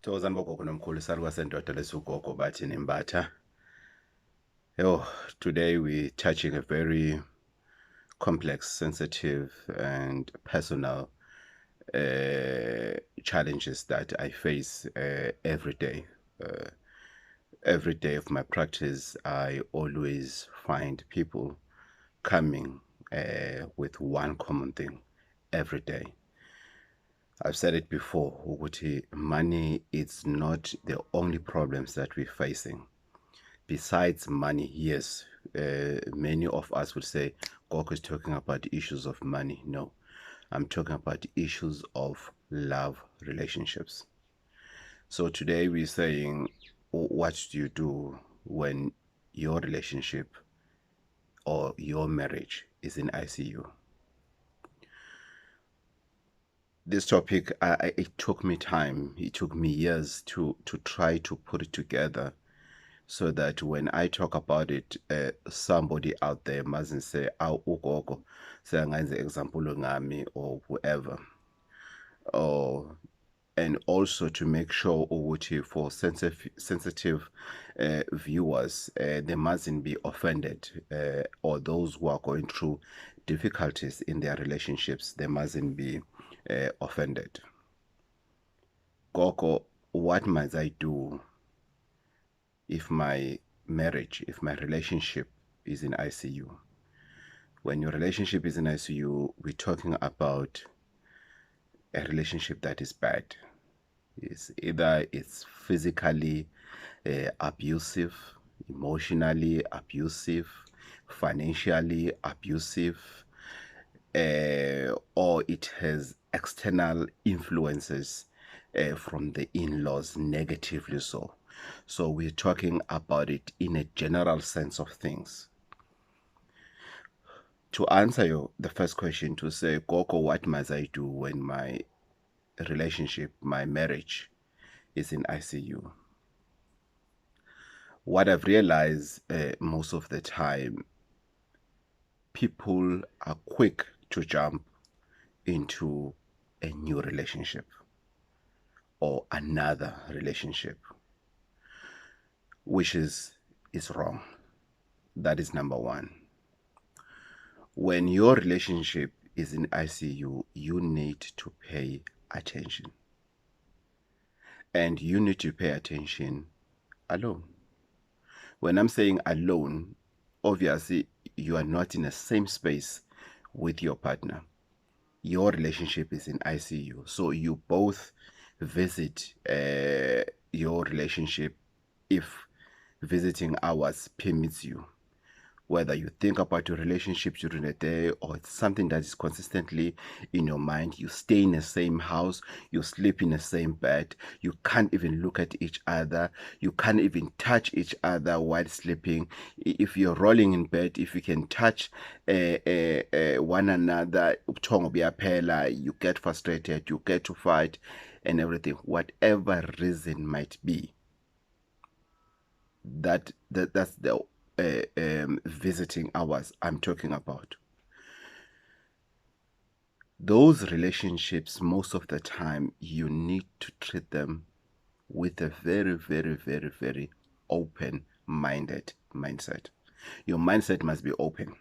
Thokozani bogogo nomkhulu salukasendoda lesugogo Bathini Mbatha. Yo, today we're touching a very complex, sensitive, and personal challenges that I face every day. Every day of my practice, I always find people coming with one common thing every day. I've said it before, Uguti, money is not the only problems that we're facing. Besides money, yes, many of us would say, Gogo is talking about issues of money. No, I'm talking about issues of love relationships. So today we're saying, what do you do when your relationship or your marriage is in ICU? This topic, it took me time. It took me years to try to put it together so that when I talk about it, somebody out there mustn't say, "Aw ugogo, sengenza example ngami," or whoever. Or and also to make sure ukuthi for sensitive viewers, they mustn't be offended, or those who are going through difficulties in their relationships, they mustn't be offended. Gogo, what must I do if my marriage, if my relationship is in ICU? When your relationship is in ICU, we're talking about a relationship that is bad. It's physically abusive, emotionally abusive, financially abusive, or it has external influences from the in-laws, negatively so. So we're talking about it in a general sense of things. To answer the first question, to say, Gogo, what must I do when my relationship, my marriage is in ICU? What I've realized most of the time, people are quick to jump into a new relationship or another relationship, which is wrong. That is number one. When your relationship is in ICU, you need to pay attention. And you need to pay attention alone. When I'm saying alone, obviously you are not in the same space with your partner. Your relationship is in ICU. So you both visit your relationship if visiting hours permits you. Whether you think about your relationship during the day or it's something that is consistently in your mind, you stay in the same house, you sleep in the same bed, you can't even look at each other, you can't even touch each other while sleeping. If you're rolling in bed, if you can touch one another, you get frustrated, you get to fight and everything, whatever reason might be. That's the visiting hours I'm talking about. Those relationships, most of the time, you need to treat them with a very, very, very, very open-minded mindset. Your mindset must be open,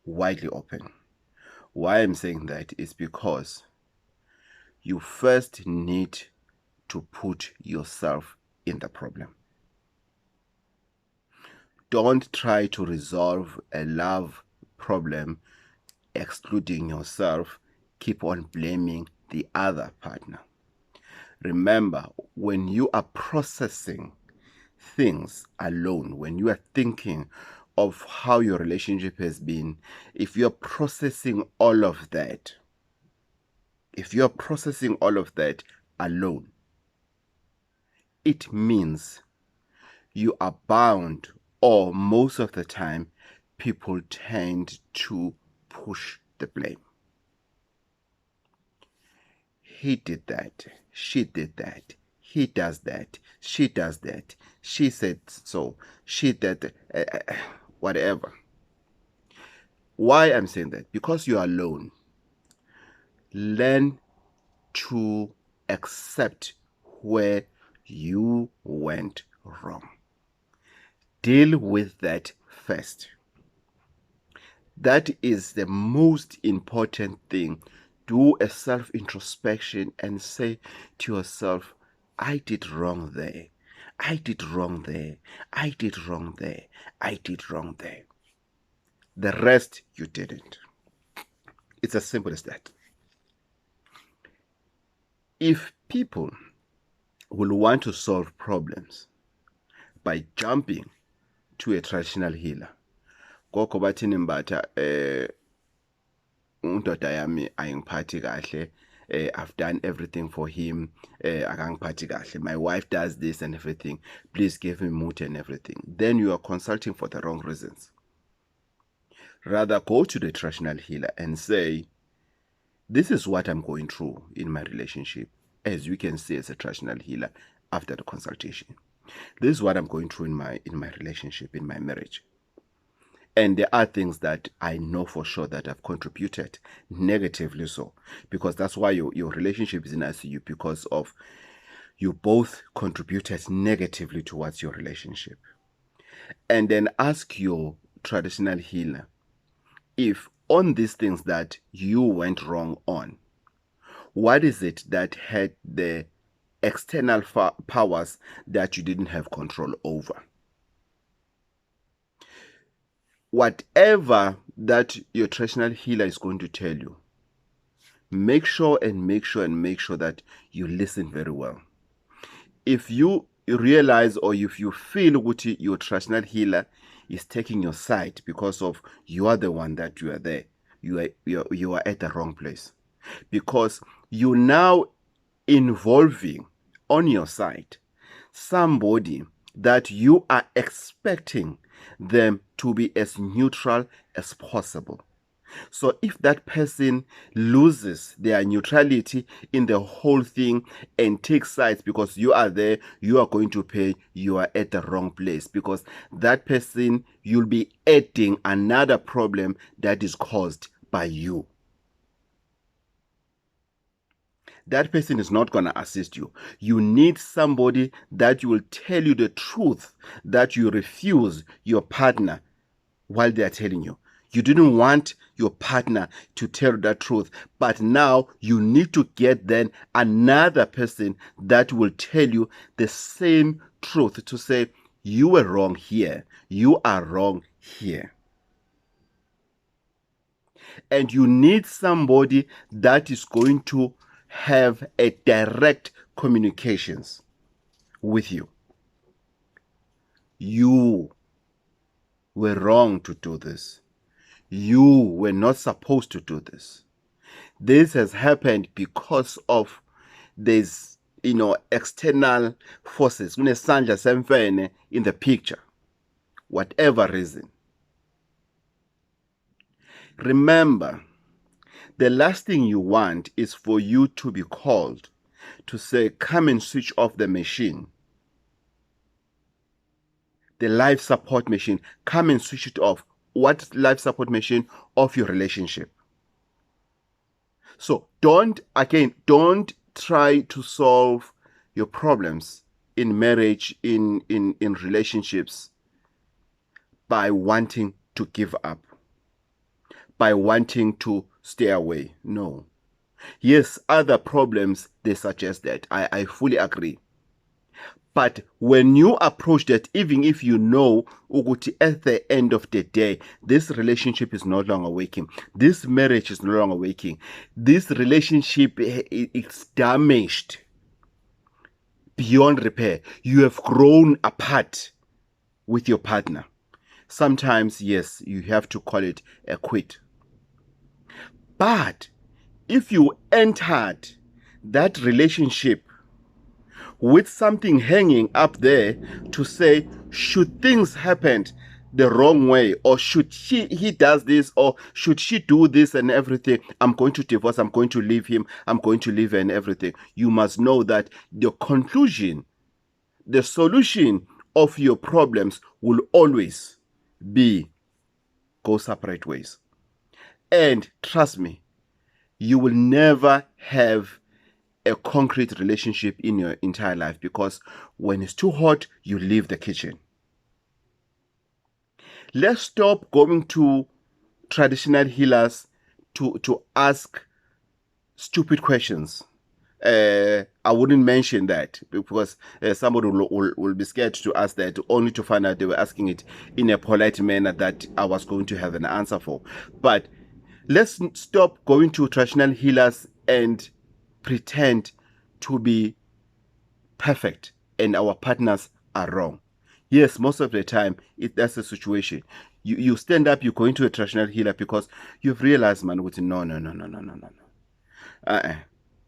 widely open. Why I'm saying that is because you first need to put yourself in the problem. Don't try to resolve a love problem excluding yourself. Keep on blaming the other partner. Remember, when you are processing things alone, when you are thinking of how your relationship has been, if you're processing all of that, alone, it means you are bound, or most of the time, people tend to push the blame. He did that. She did that. He does that. She does that. She said so. She did whatever. Why I'm saying that? Because you are alone. Learn to accept where you went wrong. Deal with that first. That is the most important thing. Do a self-introspection and say to yourself, I did wrong there. I did wrong there. I did wrong there. I did wrong there. The rest you didn't. It's as simple as that. If people will want to solve problems by jumping to a traditional healer, Gogo Bathini Mbatha, undoda yami ayingiphathi kahle, I've done everything for him, akangiphathi kahle, my wife does this and everything, please give me mood and everything, then you are consulting for the wrong reasons. Rather, go to the traditional healer and say, this is what I'm going through in my relationship, as you can see as a traditional healer after the consultation. This is what I'm going through in my relationship, in my marriage. And there are things that I know for sure that have contributed negatively so, because that's why your relationship is in ICU, because of you both contributed negatively towards your relationship. And then ask your traditional healer if on these things that you went wrong on, what is it that had the external powers that you didn't have control over? Whatever that your traditional healer is going to tell you, make sure that you listen very well. If you realize or if you feel that your traditional healer is taking your side because of you are the one that you are there, you are at the wrong place, because you now involving on your side somebody that you are expecting them to be as neutral as possible. So if that person loses their neutrality in the whole thing and takes sides because you are there, you are going to pay, you are at the wrong place, because that person, you'll be adding another problem that is caused by you. That person is not going to assist you. You need somebody that will tell you the truth, that you refuse your partner while they are telling you. You didn't want your partner to tell that truth, but now you need to get then another person that will tell you the same truth, to say, you were wrong here, you are wrong here. And you need somebody that is going to have a direct communications with you. You were wrong to do this. You were not supposed to do this. This has happened because of these, external forces. In the picture, whatever reason. Remember, the last thing you want is for you to be called to say, come and switch off the machine. The life support machine, come and switch it off. What life support machine? Of your relationship. So don't try to solve your problems in marriage, in relationships, by wanting to give up, by wanting to stay away. No. Yes, other problems, they suggest that. I fully agree. But when you approach that, even if you know at the end of the day, this relationship is no longer working, this marriage is no longer working, this relationship is damaged beyond repair, you have grown apart with your partner, sometimes, yes, you have to call it a quit. But if you entered that relationship with something hanging up there to say, should things happen the wrong way, or should he does this, or should she do this and everything, I'm going to divorce, I'm going to leave him, I'm going to leave her and everything, you must know that the conclusion, the solution of your problems will always be go separate ways. And trust me, you will never have a concrete relationship in your entire life, because when it's too hot, you leave the kitchen. Let's stop going to traditional healers to ask stupid questions. I wouldn't mention that because somebody will be scared to ask that, only to find out they were asking it in a polite manner that I was going to have an answer for. But let's stop going to traditional healers and pretend to be perfect and our partners are wrong. Yes, most of the time that's the situation. You stand up, you're going to a traditional healer because you've realized, man, no.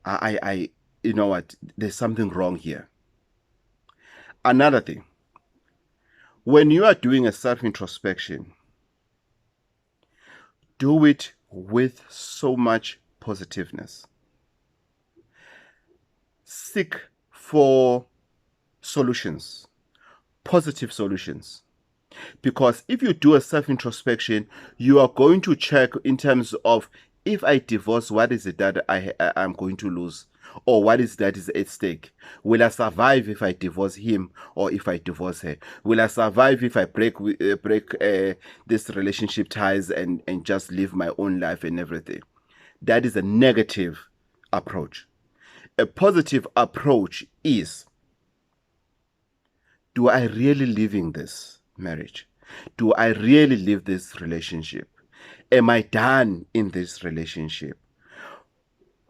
I you know what, there's something wrong here. Another thing, when you are doing a self-introspection, do it with so much positiveness. Seek for solutions, positive solutions. Because if you do a self-introspection, you are going to check in terms of, if I divorce, what is it that I'm going to lose? Or what is that is at stake? Will I survive if I divorce him or if I divorce her? Will I survive if I break this relationship ties and just live my own life and everything? That is a negative approach. A positive approach is, do I really live in this marriage? Do I really live this relationship? Am I done in this relationship?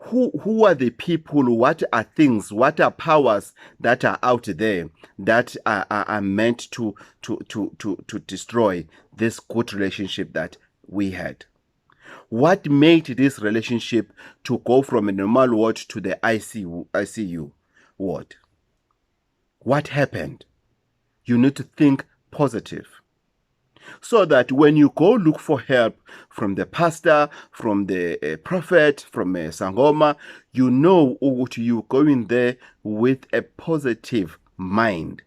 Who are the people? What are things? What are powers that are out there that are meant to destroy this good relationship that we had? What made this relationship to go from a normal ward to the ICU ward? What happened? You need to think positive, so that when you go look for help from the pastor, from the prophet, from Sangoma, you know you're going there with a positive mind.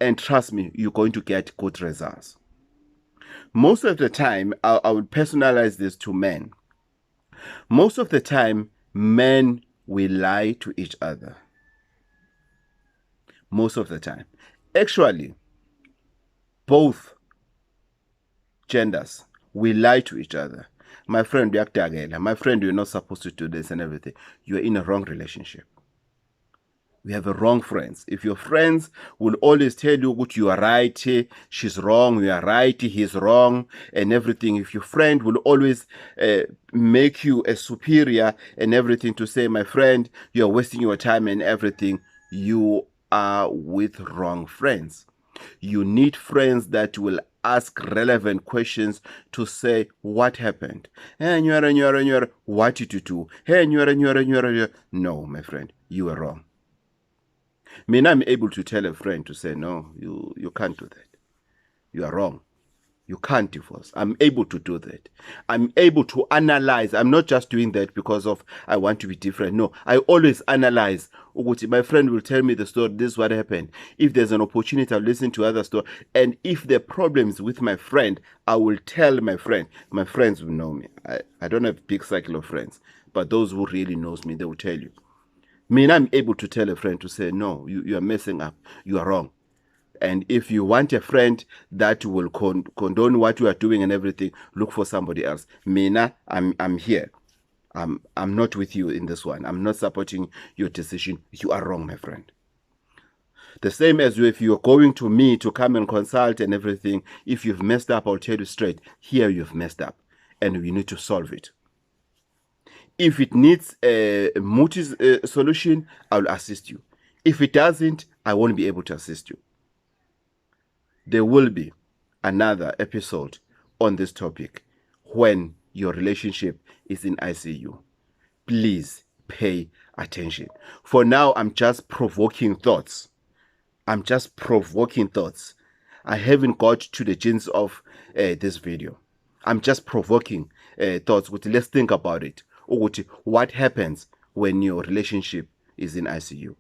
And trust me, you're going to get good results. Most of the time, I would personalize this to men. Most of the time, men will lie to each other. Most of the time. Actually, both genders will lie to each other. My friend, my friend, you're not supposed to do this and everything. You're in a wrong relationship. We have a wrong friends. If your friends will always tell you what you are right, she's wrong, you are right, he's wrong, and everything. If your friend will always make you a superior and everything, to say, my friend, you're wasting your time and everything, you are with wrong friends. You need friends that will ask relevant questions to say, what happened? Hey, what did you do? Hey, no, my friend, you are wrong. I mean, I'm able to tell a friend to say, no, you can't do that. You are wrong. You can't divorce. I'm able to do that. I'm able to analyze. I'm not just doing that because of I want to be different. No, I always analyze. My friend will tell me the story. This is what happened. If there's an opportunity, I'll listen to other story. And if there are problems with my friend, I will tell my friend. My friends will know me. I don't have a big cycle of friends, but those who really knows me, they will tell you. I mean, I'm able to tell a friend to say, no, you are messing up. You are wrong. And if you want a friend that will condone what you are doing and everything, look for somebody else. Mina, I'm here. I'm not with you in this one. I'm not supporting your decision. You are wrong, my friend. The same as if you're going to me to come and consult and everything, if you've messed up, I'll tell you straight, here you've messed up and we need to solve it. If it needs a multi solution, I'll assist you. If it doesn't, I won't be able to assist you. There will be another episode on this topic when your relationship is in ICU. Please pay attention. For now, I'm just provoking thoughts. I'm just provoking thoughts. I haven't got to the gist of this video. I'm just provoking thoughts. Let's think about it. What happens when your relationship is in ICU?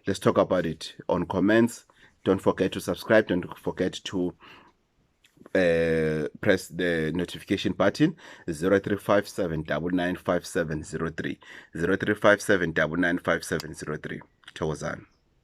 Let's talk about it on comments. Don't forget to subscribe. Don't forget to press the notification button. 0357 995703 0357 995703. Thokozani.